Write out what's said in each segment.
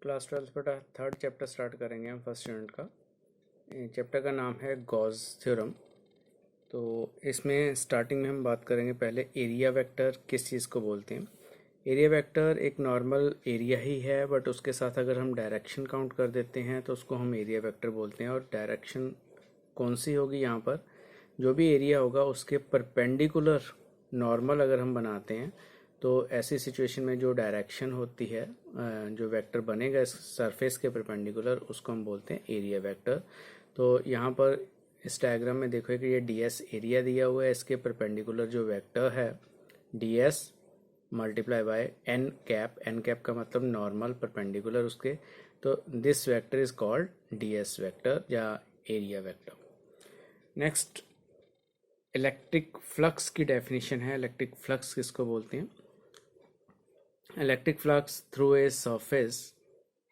Class 12 का third chapter start करेंगे हम फर्स्ट यूनिट का। चैप्टर का नाम है गॉस थ्योरम। तो इसमें स्टार्टिंग में हम बात करेंगे पहले एरिया वेक्टर किस चीज़ को बोलते हैं। एरिया वेक्टर एक नॉर्मल एरिया ही है, बट उसके साथ अगर हम डायरेक्शन काउंट कर देते हैं तो उसको हम एरिया वेक्टर बोलते हैं। और डायरेक्शन कौन सी होगी, यहाँ पर जो भी एरिया होगा उसके परपेंडिकुलर नॉर्मल अगर हम बनाते हैं तो ऐसी सिचुएशन में जो डायरेक्शन होती है, जो वेक्टर बनेगा इस सरफेस के परपेंडिकुलर, उसको हम बोलते हैं एरिया वेक्टर। तो यहाँ पर इस डायग्राम में देखो कि ये ds एरिया दिया हुआ है, इसके परपेंडिकुलर जो वेक्टर है ds multiply by n cap का मतलब नॉर्मल परपेंडिकुलर उसके। तो this vector is called ds vector या area vector. Next electric flux की डेफिनेशन है। इलेक्ट्रिक फ्लक्स किसको बोलते हैं? Electric flux through a surface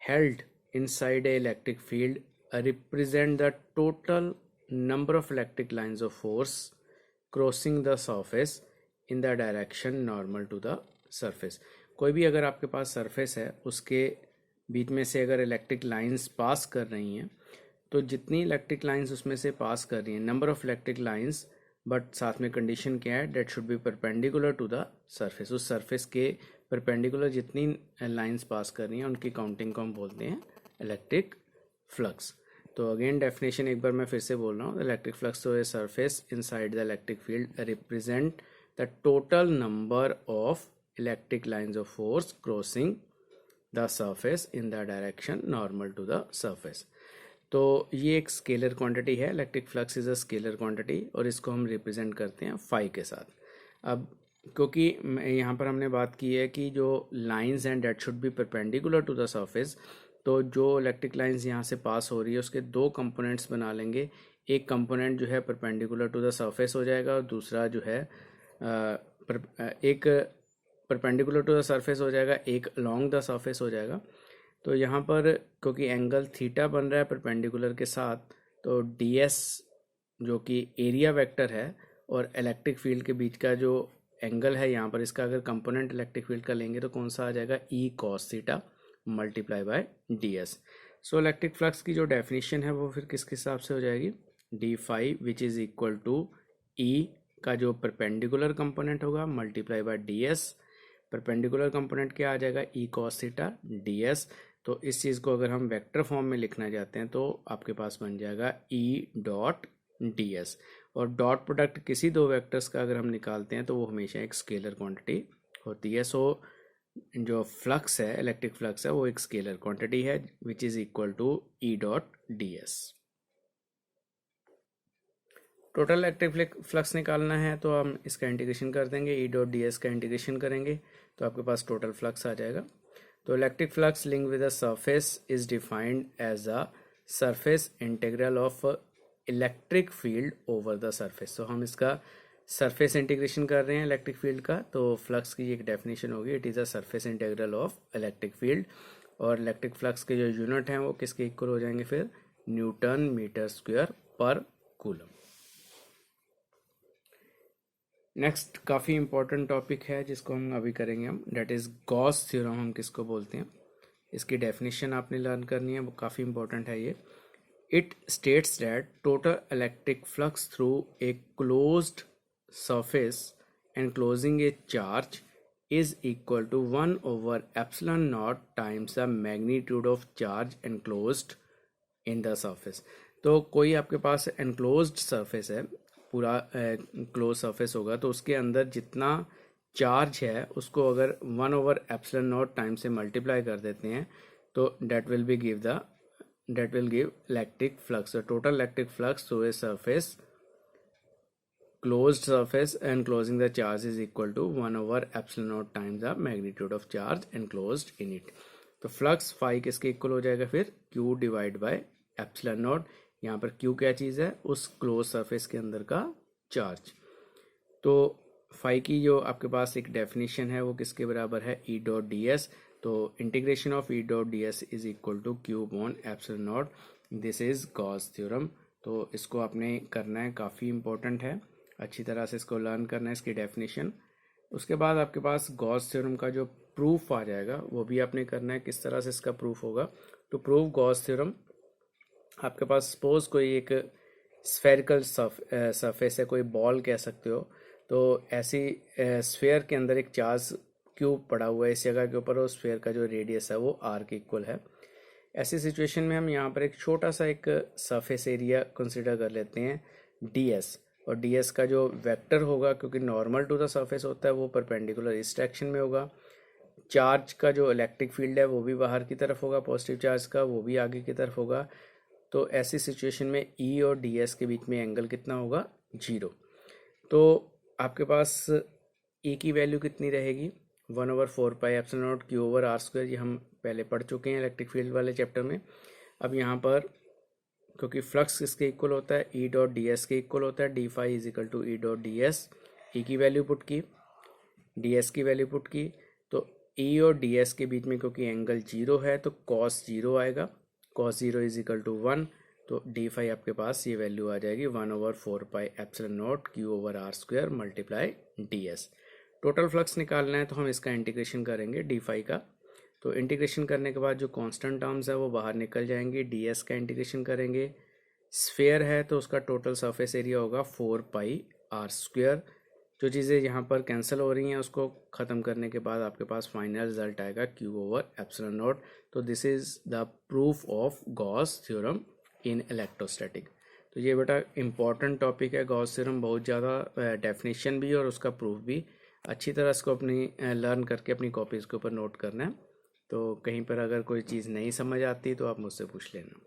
held inside a electric field represent the total number of electric lines of force crossing the surface in the direction normal to the surface। कोई भी अगर आपके पास surface है उसके बीच में से अगर इलेक्ट्रिक लाइंस पास कर रही हैं तो जितनी इलेक्ट्रिक लाइंस उसमें से पास कर रही हैं, number of electric lines, but साथ में कंडीशन क्या है, that should be perpendicular to the surface. उस सरफेस के परपेंडिकुलर जितनी लाइंस पास कर रही हैं उनकी काउंटिंग को हम बोलते हैं इलेक्ट्रिक फ्लक्स। तो अगेन डेफिनेशन एक बार मैं फिर से बोल रहा हूँ। इलेक्ट्रिक फ्लक्स तो a surface inside the electric field represent the total number of electric lines of force crossing the surface in the direction normal to the surface. तो ये एक स्केलर क्वांटिटी है। Electric flux is a scalar quantity और इसको हम represent करते हैं phi के साथ। अब क्योंकि यहाँ पर हमने बात की है कि जो lines and that should be perpendicular to the surface, तो जो इलेक्ट्रिक लाइंस यहाँ से पास हो रही है उसके दो कंपोनेंट्स बना लेंगे। एक कंपोनेंट जो है परपेंडिकुलर टू द सरफेस हो जाएगा और दूसरा जो है एक परपेंडिकुलर टू द सरफेस हो जाएगा, एक अलोंग द सरफेस हो जाएगा। तो यहाँ पर क्योंकि एंगल थीटा बन रहा है परपेंडिकुलर के साथ, तो ds जो कि एरिया वेक्टर है और इलेक्ट्रिक फील्ड के बीच का जो एंगल है यहाँ पर, इसका अगर कंपोनेंट इलेक्ट्रिक फील्ड का लेंगे तो कौन सा आ जाएगा, e cos theta multiply by ds। So electric flux की जो डेफिनेशन है वो फिर किसके हिसाब से हो जाएगी, d phi which is equal to e का जो परपेंडिकुलर कंपोनेंट होगा multiply by ds। Perpendicular component क्या आ जाएगा, e cos थीटा ds। तो इस चीज़ को अगर हम वेक्टर फॉर्म में लिखना चाहते हैं तो आपके पास बन जाएगा e डॉट ds। और डॉट प्रोडक्ट किसी दो वेक्टर्स का अगर हम निकालते हैं तो वो हमेशा एक स्केलर क्वांटिटी होती है। सो जो फ्लक्स है, इलेक्ट्रिक फ्लक्स है, वो एक स्केलर क्वांटिटी है which is equal to e dot ds। Total electric flux निकालना है तो हम इसका इंटीग्रेशन कर देंगे, e डॉट ds का इंटीग्रेशन करेंगे तो आपके पास टोटल फ्लक्स आ जाएगा। तो electric flux link with the surface is defined as a surface integral of electric field over the surface. तो हम इसका सरफेस इंटीग्रेशन कर रहे हैं इलेक्ट्रिक फील्ड का, तो फ्लक्स की एक डेफिनेशन होगी, it is a surface integral of electric field. और इलेक्ट्रिक फ्लक्स के जो यूनिट हैं वो किसके इक्वल हो जाएंगे फिर, न्यूटन मीटर स्क्वायर पर कूलम। नेक्स्ट काफ़ी इंपॉर्टेंट टॉपिक है जिसको हम अभी करेंगे हम, डेट इज़ गॉस थ्योरम हम किसको बोलते हैं। इसकी डेफिनेशन आपने लर्न करनी है, वो काफ़ी इंपॉर्टेंट है ये। It states that total electric flux through a closed surface enclosing a charge is equal to 1 over epsilon naught times the magnitude of charge enclosed in the surface। तो कोई आपके पास enclosed surface है, पूरा close surface होगा, तो उसके अंदर जितना चार्ज है उसको अगर 1 over epsilon naught टाइम से मल्टीप्लाई कर देते हैं तो that will give electric flux। The total electric flux through a surface closed surface enclosing the charge is equal to 1 over epsilon naught times the magnitude of charge enclosed in it। तो flux phi किसके equal हो जाएगा फिर, q divide by epsilon not. यहाँ पर q क्या चीज़ है, उस क्लोज सरफेस के अंदर का चार्ज। तो फाई की जो आपके पास एक डेफिनेशन है वो किसके बराबर है, e डॉट ds। तो integration of e dot ds is equal to q upon epsilon naught. This is Gauss theorem. तो इसको आपने करना है, काफ़ी इंपॉर्टेंट है, अच्छी तरह से इसको लर्न करना है, इसकी डेफिनेशन। उसके बाद आपके पास गॉस थ्योरम का जो प्रूफ आ जाएगा वो भी आपने करना है। किस तरह से इसका प्रूफ होगा? टू प्रूव गॉस थ्योरम, आपके पास सपोज कोई एक स्फेरिकल सरफेस है, कोई बॉल कह सकते हो, तो ऐसी स्फेयर के अंदर एक चार्ज क्यूब पड़ा हुआ है इस जगह के ऊपर, और स्फेयर का जो रेडियस है वो आर के इक्वल है। ऐसी सिचुएशन में हम यहाँ पर एक छोटा सा एक सरफेस एरिया कंसिडर कर लेते हैं ds, और ds का जो वेक्टर होगा, क्योंकि नॉर्मल टू द सरफेस होता है, वो परपेंडिकुलर इस डायरेक्शन में होगा। चार्ज का जो इलेक्ट्रिक फील्ड है वो भी बाहर की तरफ होगा, पॉजिटिव चार्ज का वो भी आगे की तरफ होगा। तो ऐसी सिचुएशन में E और ds के बीच में एंगल कितना होगा? 0। तो आपके पास E की वैल्यू कितनी रहेगी? 1/4πε0 Q/r²। ये हम पहले पढ़ चुके हैं इलेक्ट्रिक फील्ड वाले चैप्टर में। अब यहाँ पर क्योंकि फ्लक्स किसके इक्वल होता है? E डॉट डी एस के इक्वल होता है। d phi is equal to E dot D S. E की वैल्यू पुट की, ds की वैल्यू पुट की, तो E और ds के बीच में क्योंकि एंगल 0 है तो cos 0 आएगा। cos 0 इज इक्वल टू 1, तो d फाई आपके पास ये वैल्यू आ जाएगी 1/4πε0 Q/r² multiply ds। Total flux निकालना है तो हम इसका इंटीग्रेशन करेंगे d फाई का। तो इंटीग्रेशन करने के बाद जो कांस्टेंट टर्म्स है वो बाहर निकल जाएंगे। ds का इंटीग्रेशन करेंगे, स्फेयर है तो उसका टोटल सरफेस एरिया होगा 4πr²। जो चीज़ें यहाँ पर कैंसिल हो रही हैं उसको ख़त्म करने के बाद आपके पास फाइनल रिजल्ट आएगा Q/ε0। तो this is the proof of Gauss theorem in electrostatic. तो ये बेटा इंपॉर्टेंट टॉपिक है गॉस थ्योरम, बहुत ज़्यादा डेफिनेशन भी और उसका प्रूफ भी। अच्छी तरह इसको अपनी लर्न करके अपनी कॉपीज़ के ऊपर नोट करना है। तो कहीं पर अगर कोई चीज़ नहीं समझ आती तो आप मुझसे पूछ लेना।